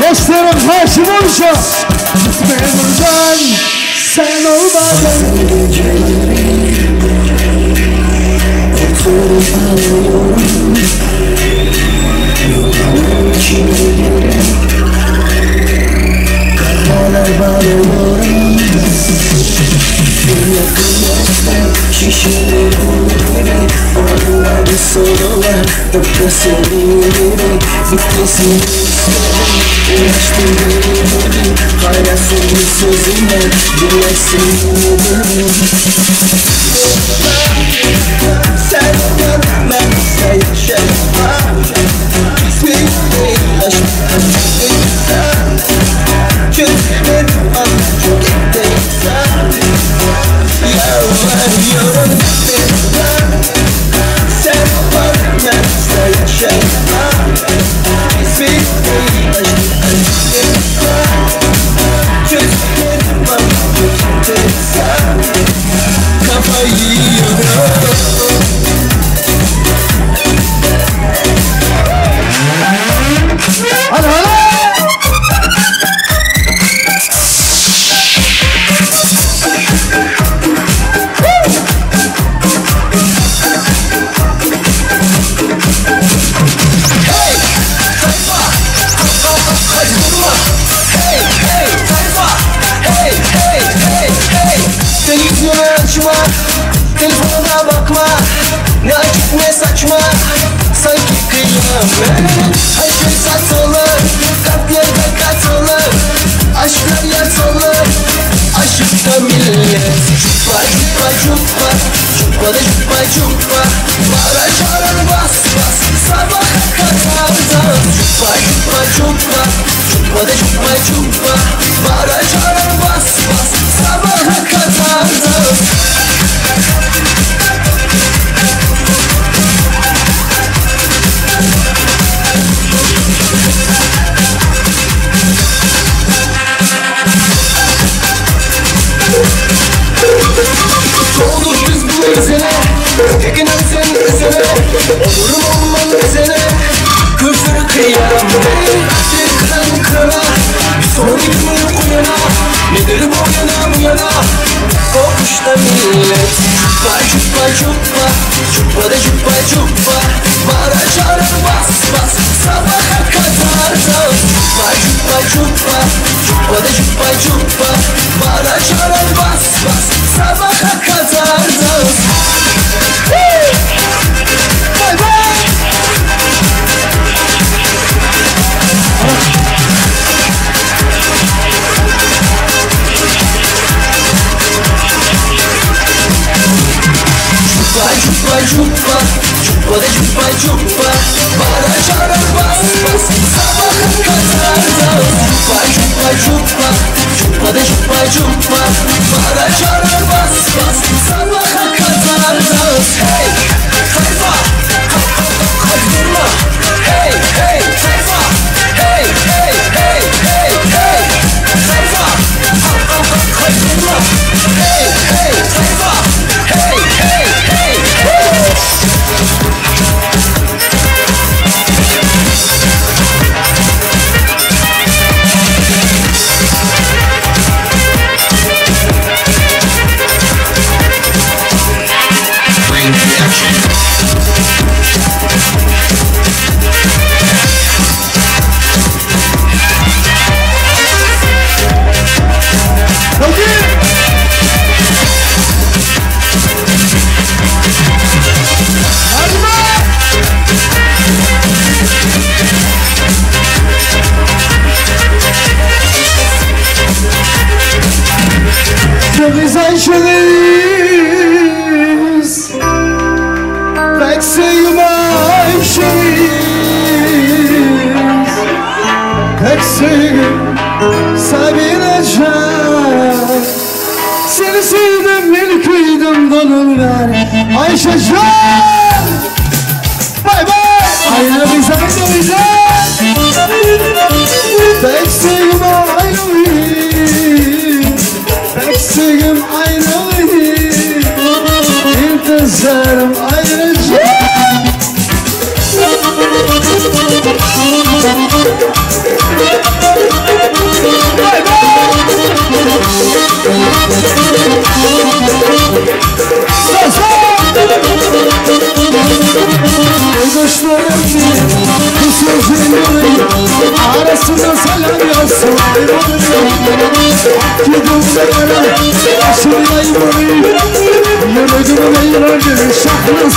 Yaşlarım karşı vuruşa gitme buradan sen olmadın. Oturup ağlıyorum yolun içinde karalar bağlıyorum. Bir yakınlaştım şişiriyorum beni. Onlar bir sorular tıpkısını yürüyerek bitmesini isterim. Ulaştım beni hala senin sözüne dinlesin yürüyorum. Sen gelmezse yaşamam. Sürekli aşkım insan. Çözmek çok enteresan. Yalvarıyorum bizden. Sen gelmezse yaşamam. Sürekli aşkım insan. Çözmek çok enteresan. Kafayı yiyorum. Hadi hadi. Televizyonu açma, telefonuna bakma. Ne açık ne saçma, sanki kıyamet. Her şey satılır, kalplerde katılır. Aşklar yatılır, aşıkta millet. Cuppa cuppa cuppa, cuppa da cuppa cuppa. Bağıra çağıran bas bas, sabaha kadar dans. Cuppa cuppa cuppa, cuppa da cuppa cuppa. Bağıra çağıran bas bas, sabaha kadar dans. Olduk biz bu mesele, tekin sen mesele. Olurum olmam mesele, küfür kıyam. Bir kıran kırana, bir son gitmiyor kuyana. Nedir bu yana bu yana, kokuşta millet. Cuppa cuppa cuppa, cuppa da cuppa cuppa. Bağıra çağıran bas bas, sabaha kadar dans. Cuppa cuppa cuppa, cuppa da cuppa cuppa. Bağıra çağıran bas bas, sabaha kadar dans. Bye bye. Cuppa cuppa, cuppa da cuppa cuppa. Bağıra çağıran bas bas, sabaha kadar dans. Cuppa cuppa cuppa, cuppa da cuppa cuppa. Bağıra çağıran bas bas, sabaha kadar dans. Hey tayfa, hadi durma. Hey hey tayfa, hey hey hey hey hey tayfa, hadi durma. Hey hey tayfa, hey hey hey hey. Biz Ayşe'liyiz, pek sevim Ayşe'liyiz, pek sevim Sabinecan. Seni sevdim, beni kıydım donumlar Ayşecan. Bye bye. Hayır biz Ayşe'liyiz. Arasında selam yazsın Gidin sevene aşırıyayım Yürüdüm eğlendim şahlıs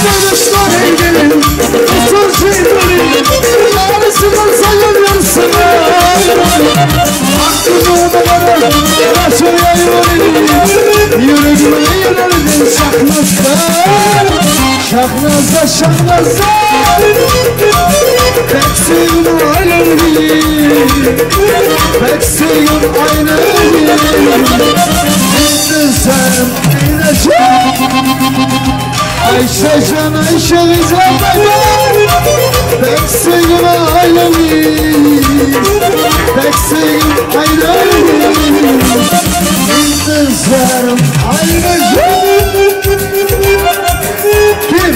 Dönüşler eğlenim Usul şeyleri Arasında selam yazsın Aklını odalara aşırıyayım Yürüdüm eğlendim şahlıs Şahnazda şahnazda Pek sevim alemli Pek sevim ayneli Gittirsem ineceğim Ayşecan Ayşe Rizal'da Pek sevim alemli Pek sevim ayneli Gittirsem ayneceğim Kim?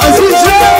Azizcan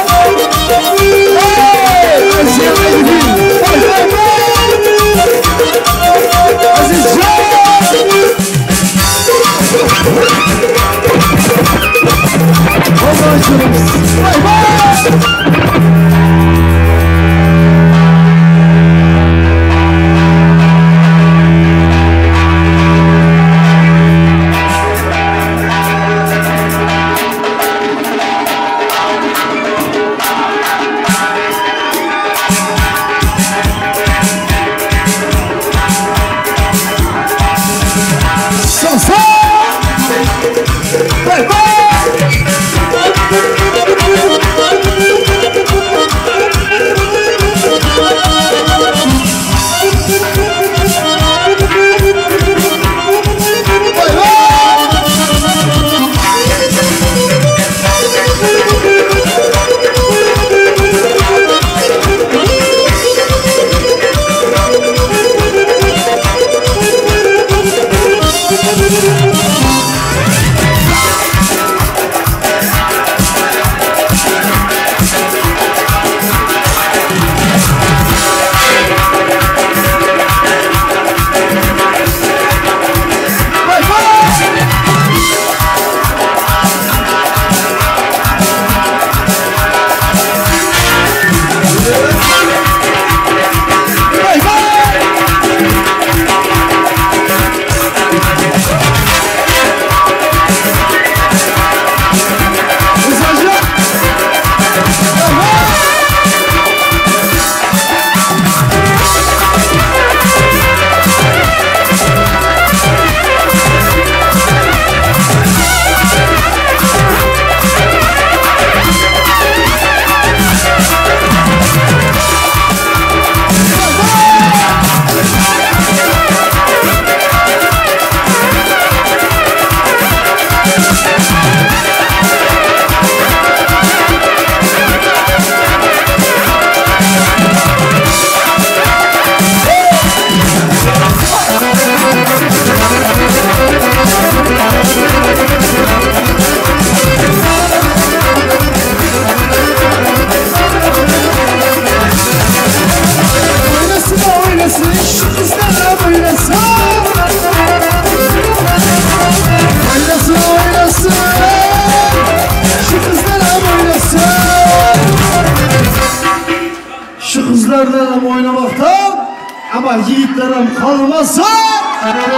Ama yiğitlerim kalmazsa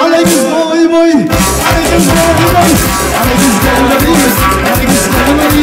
Alegiz boy boy Alegiz boy boy Alegiz boy boy Alegiz boy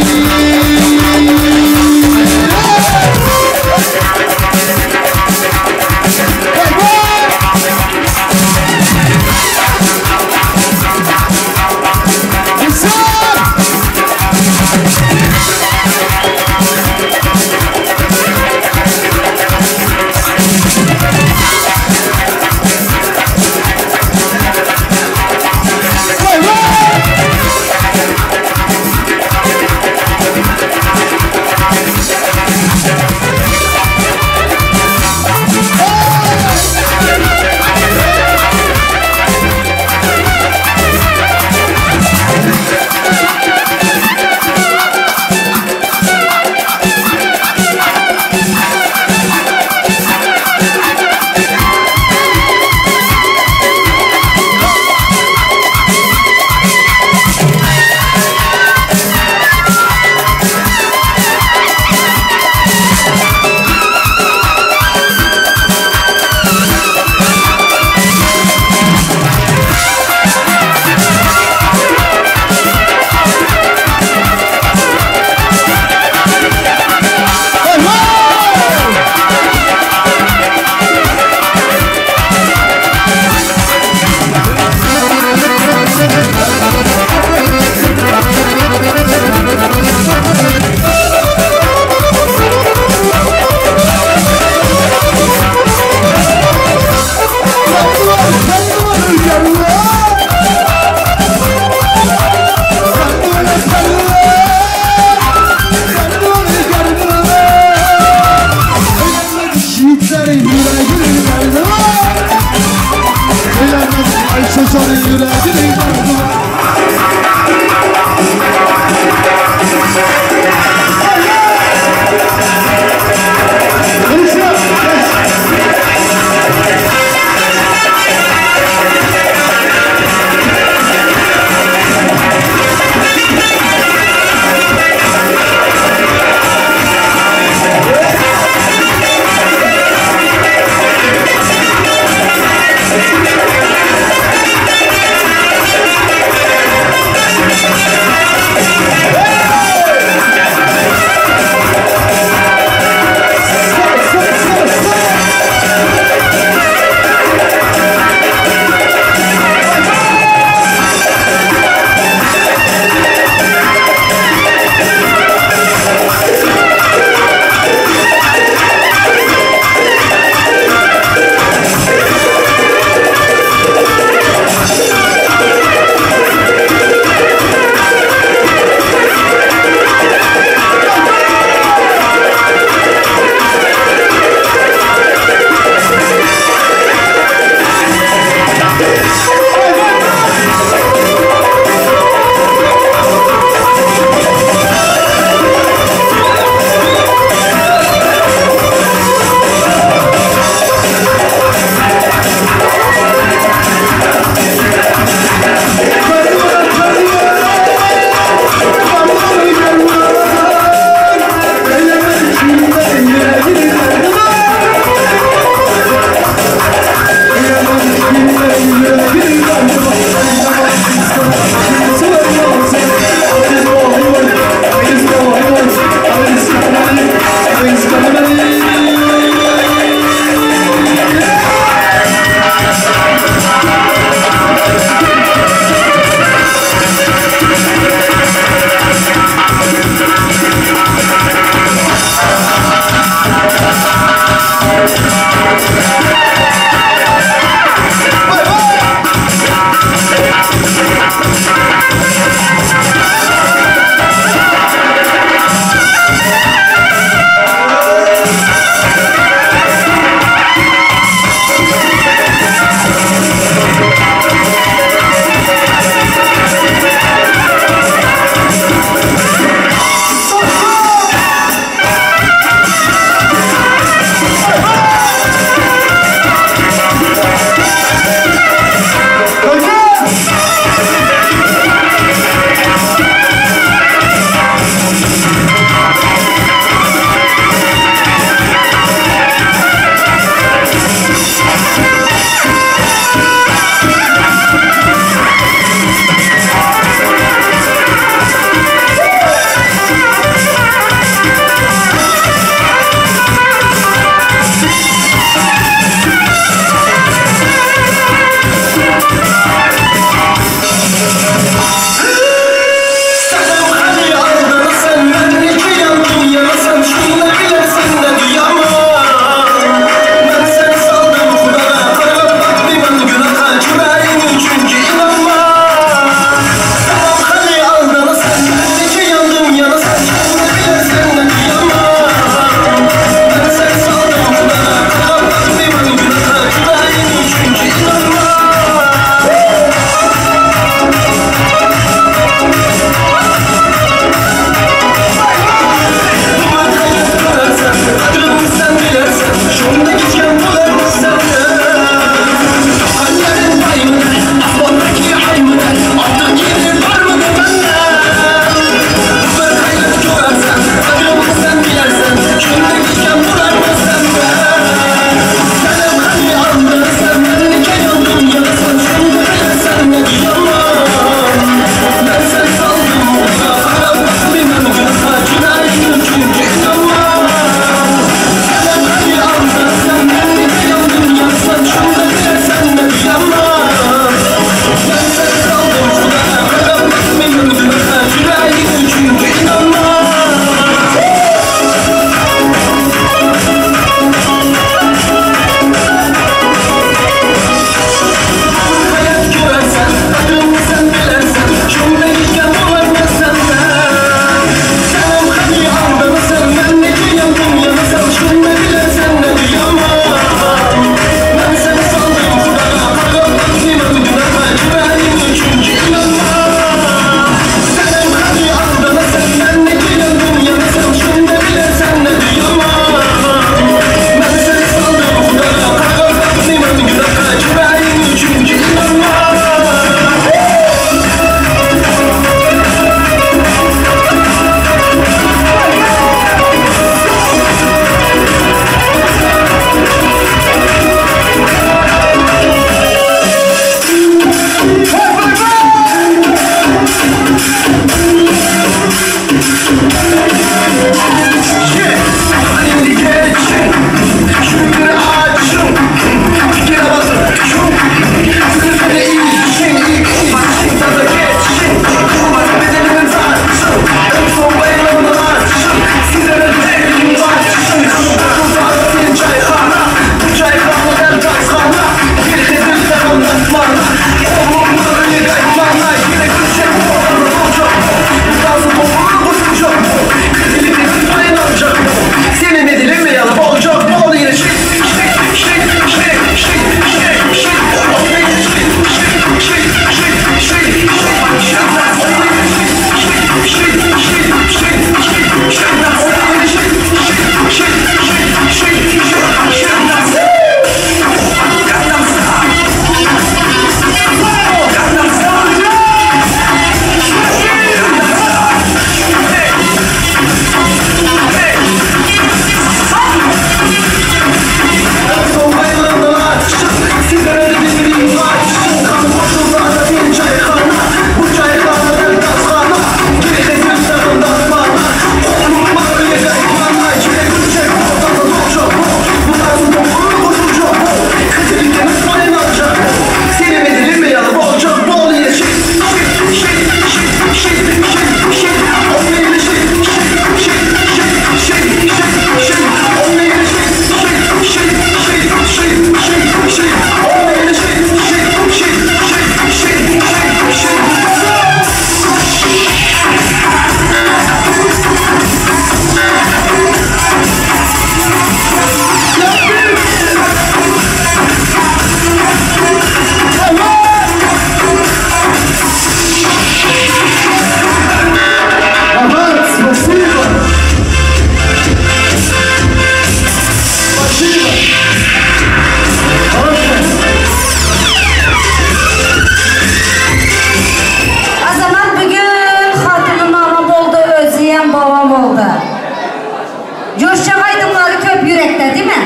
yürekte değil mi?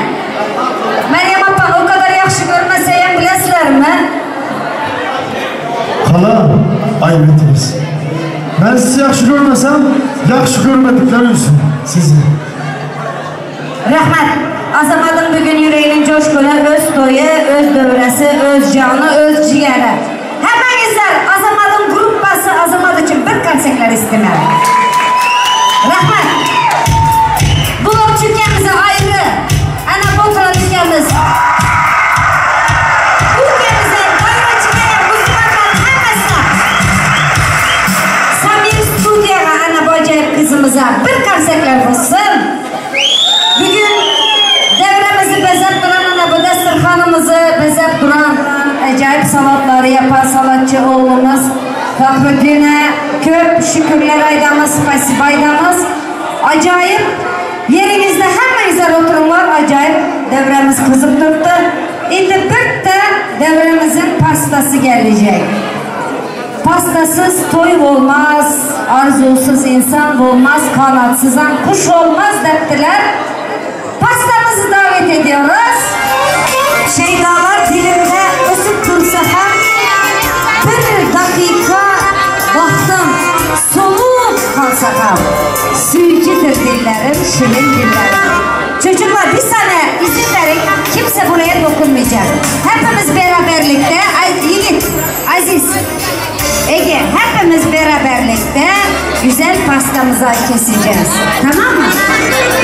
Meryem Apan o kadar yaxşı görmeseyim bilesler mi? Hala, ayıp ettiniz. Ben sizi yaxşı görmesem, yaxşı görmedikleri üçün sizi. Rahmet. Azamadın bugün yüreğinin coşkunu, öz toyu, öz dövresi, öz canı, öz ciğeri. Hemenizler Azamadın gruppası Azamad için bir konsertler istemeli. Rahmet. Bu Türkiye'mize ayrı. Ana bu Türkiye'miz. Ülkemize ayrı çıkayan Müslümanlar hemesine. Samir Studiyaga ana bu acayip kızımıza bir konsertler olsun. Bugün devremizi bezep duran ana bu dasturxanımızı bezep duran acayip sanatları yapan sanatçı oğlumuz Fahrettin'e köp şükürler aydamız, spasiba aydamız. Acayip yerinizde hemenizler oturumlar, acayip devremiz kızıp durdu. Şimdi bir de devremizin pastası gelecek. Pastasız toy olmaz, arzusuz insan olmaz, kanatsızan kuş olmaz dediler. Pastamızı davet ediyoruz. Şeydalar dilimde ısıp dursa hem bir dakika baktım soğuk kalsa hem sürücüdür dillerim, şirin dillerim. Çocuklar bir saniye izin verin, kimse buraya dokunmayacak. Hepimiz beraberlikte, Yiğit, Aziz, Ege, hepimiz beraberlikte güzel pastamızı keseceğiz. Tamam mı?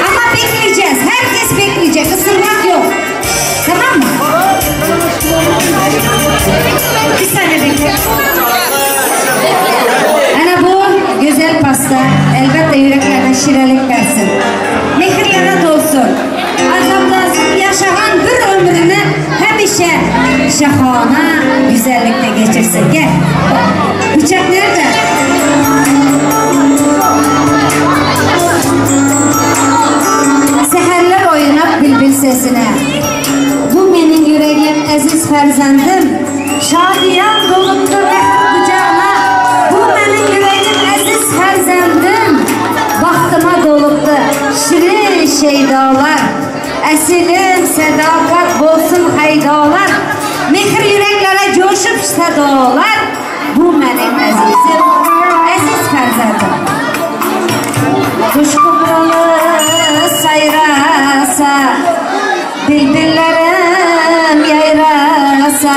Ama bekleyeceğiz. Herkes bekleyecek. Isırmak yok. Tamam mı? Bir saniye bekle. Ana bu güzel pasta elbette yüreklerine şirelik versin. Mehirlere dolsun. Azamda yaşayan bir ömrünü hemşe şahane güzellikle geçirsin. Gel. Bıçak nerede? Seherler oynap bülbül sesine. Bu benim yüreğim aziz ferzendim. Şadiyan doluptu mehir kucağına. Bu benim yüreğim aziz ferzendim. Baktıma doluptu şirin şeydalar. Esilim sadakat bolsun haydalar. Mehir yüreklere coşup sadalar. Bu benim azizim, aziz ferzendim. Kuş kubralı sayrasa, bülbüllerim yayrasa,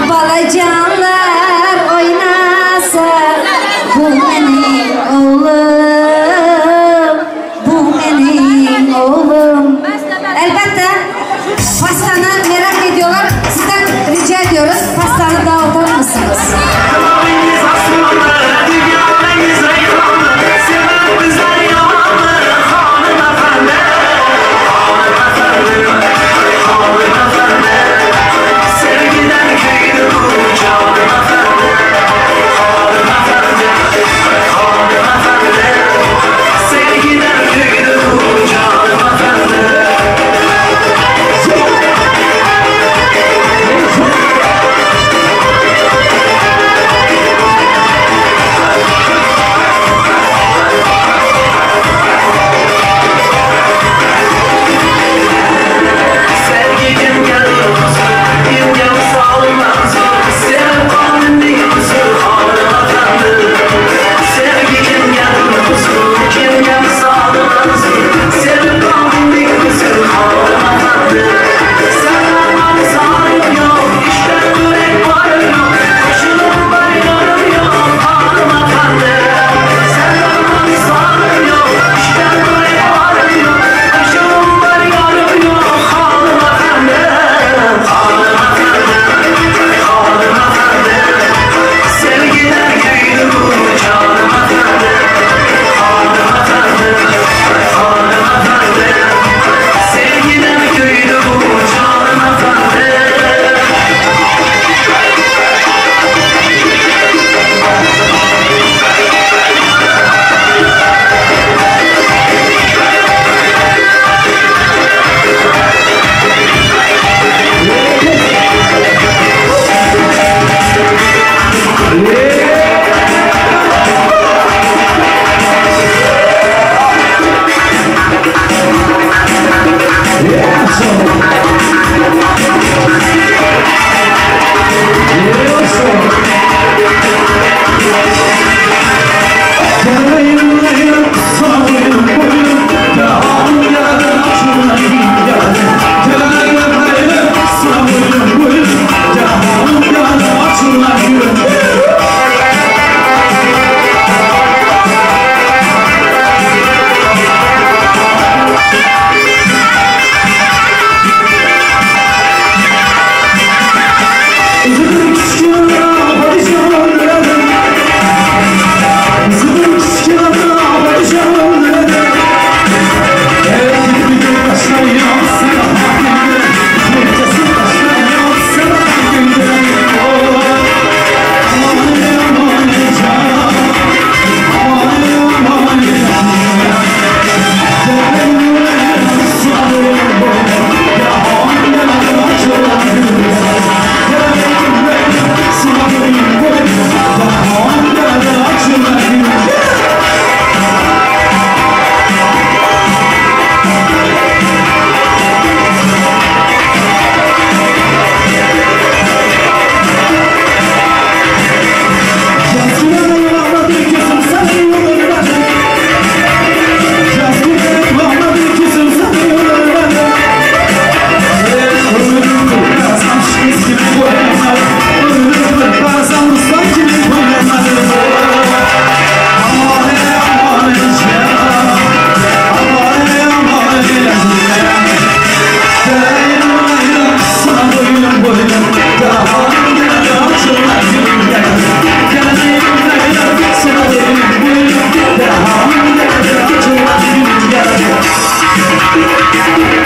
balacanlar oynasa. Bu benim oğlum, bu benim oğlum. Elbette pastanı merak ediyorlar. Sizden rica ediyoruz, pastanı dağıtır mısınız? Sevgiden kıydı bu can. Thank you.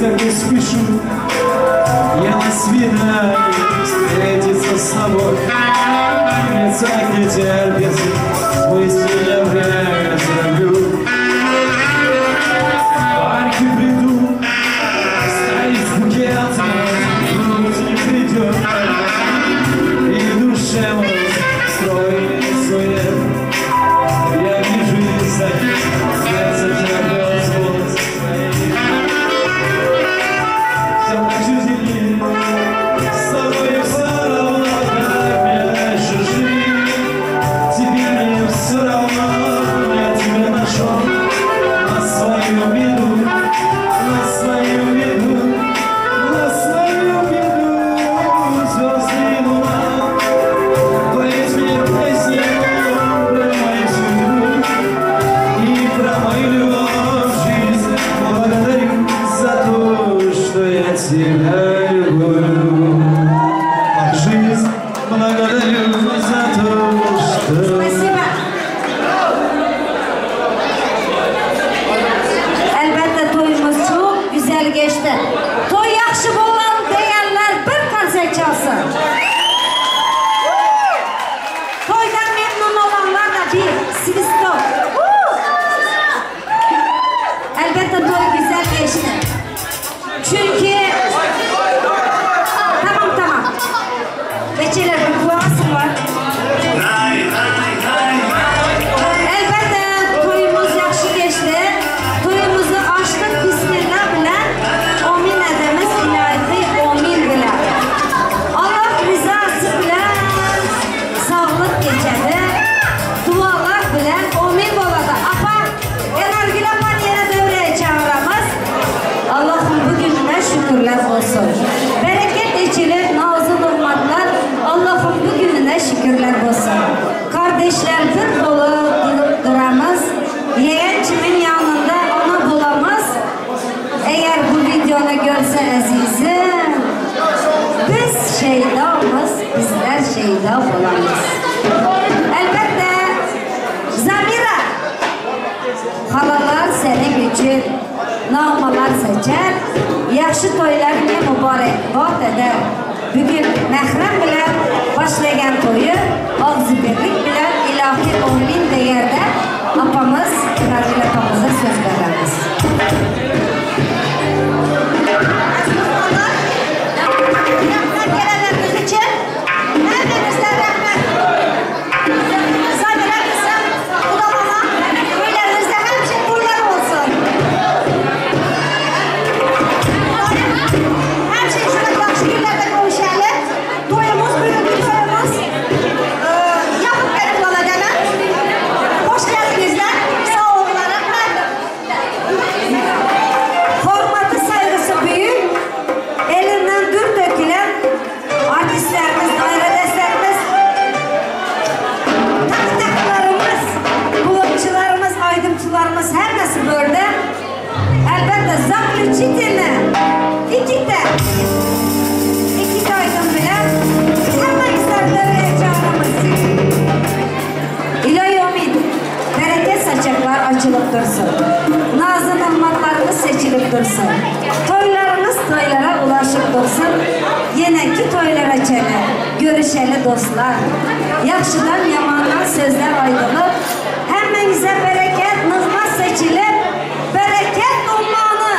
как не спешу я на свидание встретиться с тобой. Мне так не терпится спустить я время зароблю. Парки приду, стоит с букетом, грудь не придет, и в душе мой стройный сует. Я вижу язык, сердце черпет звук. Все так жизнь, с тобой все равно, как мне дальше жить. Тебе мне все равно, я тебя нашел на свою беду, на свою беду, на свою беду. Звезды и луна, поет мне песни про мою судьбу и про мою любовь в жизнь. Благодарю за то, что я тебя люблю. Жизнь, благодарю за то, что... Спасибо. Elbette toyumuz çok güzel geçti. Toy yaxşı bo'lgan deganlar bir konsert çalsın. Toydan memnun olanlar da bir svistop. Elbette toy güzel geçti. Çünkü tamam. Beçeler bir kulağısın var. Elbette toyumuz yaxşı geçti. Toyumuzu açtık bismillah bilen. Amin edemiz ilahi amin bilen. Allah rızası bilen sağlık geçedi. Dualar bilen amin bolada. Apa enerjilemen yine devreye çağıramız. Allah'ın bugününe şükürler olsun. Bereket içilir, nazı durmaklar. Allah'ın bugününe şükürler olsun. Kardeşler bir dolu durup duramaz. Yeğen kimin yanında onu bulamaz. Eğer bu videonu görse azizim, biz şeydamız, bizler şeyda bulamaz. Elbette Zamira, halalar senin için nağmalar seçer, yaxşı toylar ne mübarek vaat eder. Bugün məhrəm bilen başlayan toyu, ağzı birlik bilen ilahi amin deyerde apamız, Nargile apamıza söz veririz. Gelenleriniz için hepinizden rahmet. Zamira kızım, bulamama, köylerinizde her şey buradan olsun. Her şey şöyle yaxşı günlerde konuşalım. Toyumuz, bugünkü toyumuz yapıp benim olacağına. Hoş geldinizler. Sağ olunlar. Formatı saygısı büyük. Elinden dür dökülen artistlerimiz, dairedeslerimiz, takılarımız, bulutçularımız, aydınçılarımız her nasıl böyle. Elbette Zaklı Çitin'e iki aydın bile hemen isterleri çağıramız. İlahi amin. Bereket saçaklar açılıp dursun. Nazlı nahmatlarımız seçilip dursun. Toylarımız toylara ulaşıp dursun. Yine ki toylara çene. Görüşeli dostlar. Yaxşıdan yamandan sözler ayrılıp hemenize bereket nızmaz seçilip bereket ummanı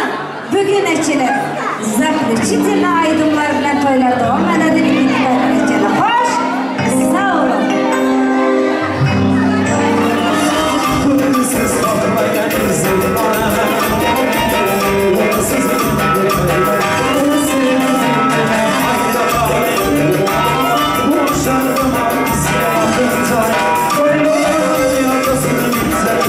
bugün eçilip Zaklı Çitin'le aydınlar bilen toylar devam edelim. Hoş, sağ olun. Kızsız kalmayan kızım bana. Kızsız boşanma siyahında. Koyuyor yardasını güzel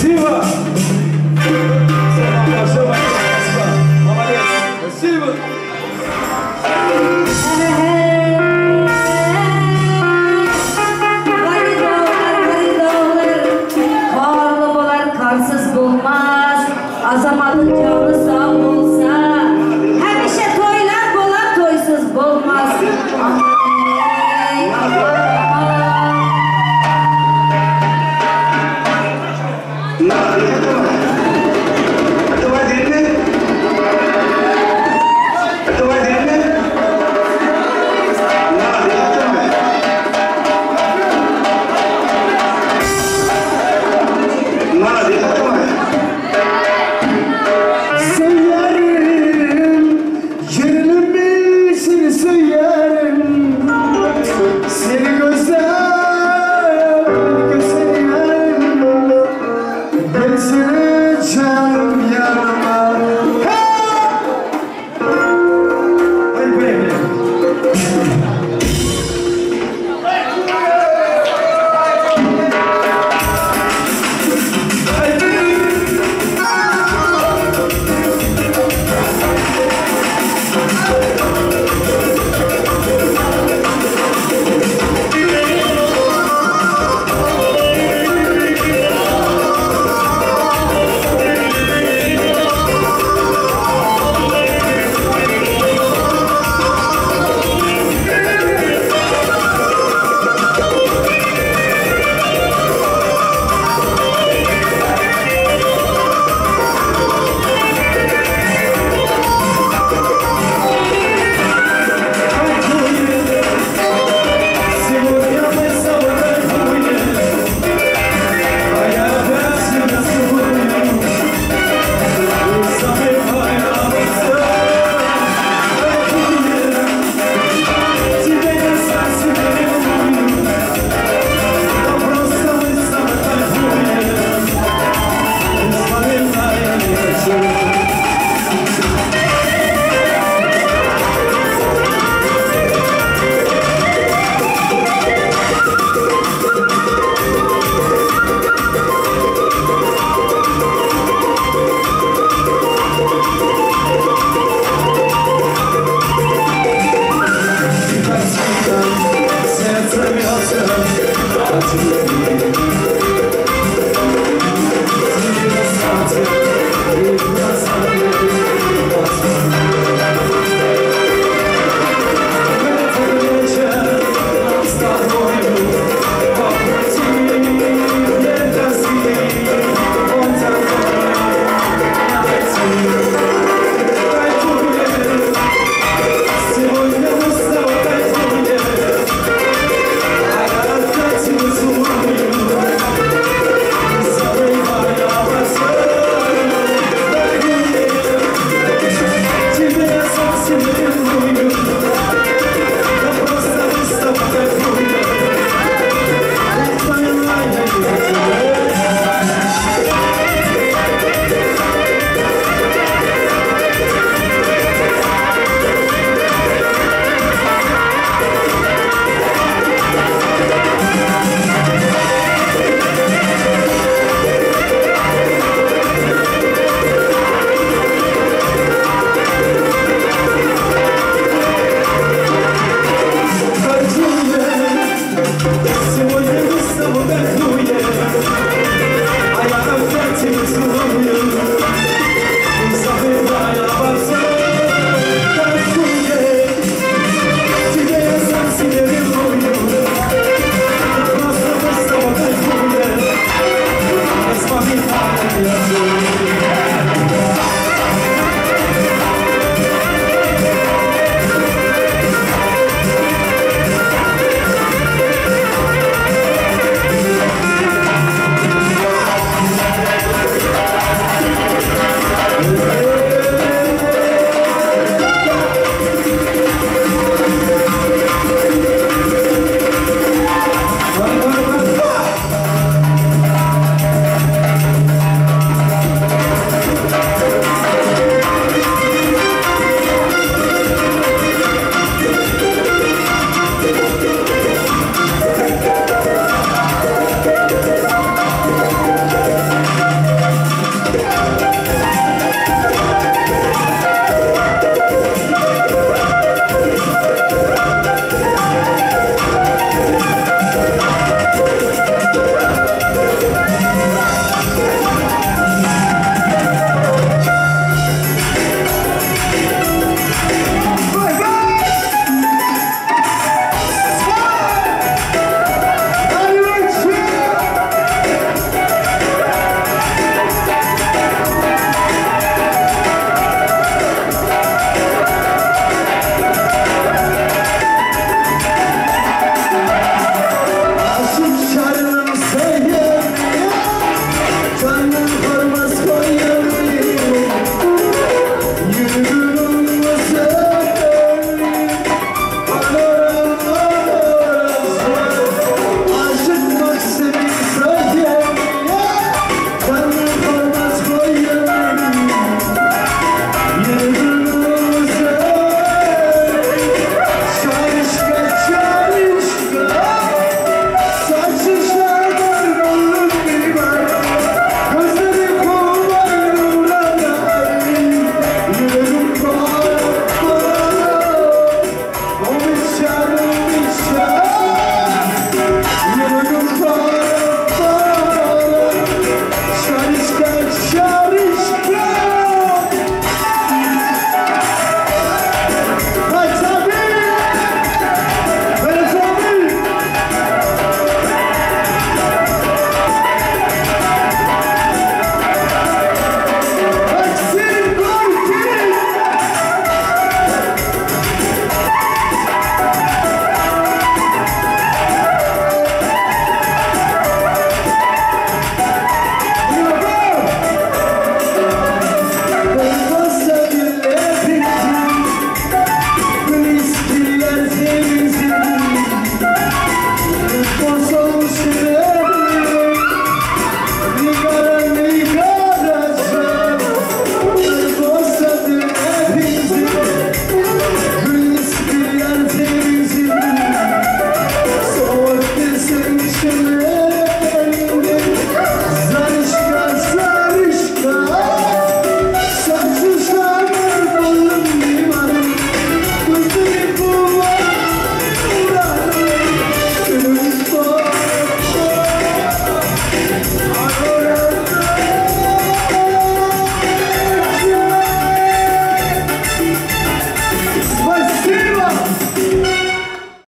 Спасибо! Молодец! Спасибо! Karsız bulmaz, azamatın canı sağ olsa, hemşe toylar bolar toysuz bulmaz. Aman ey, aman.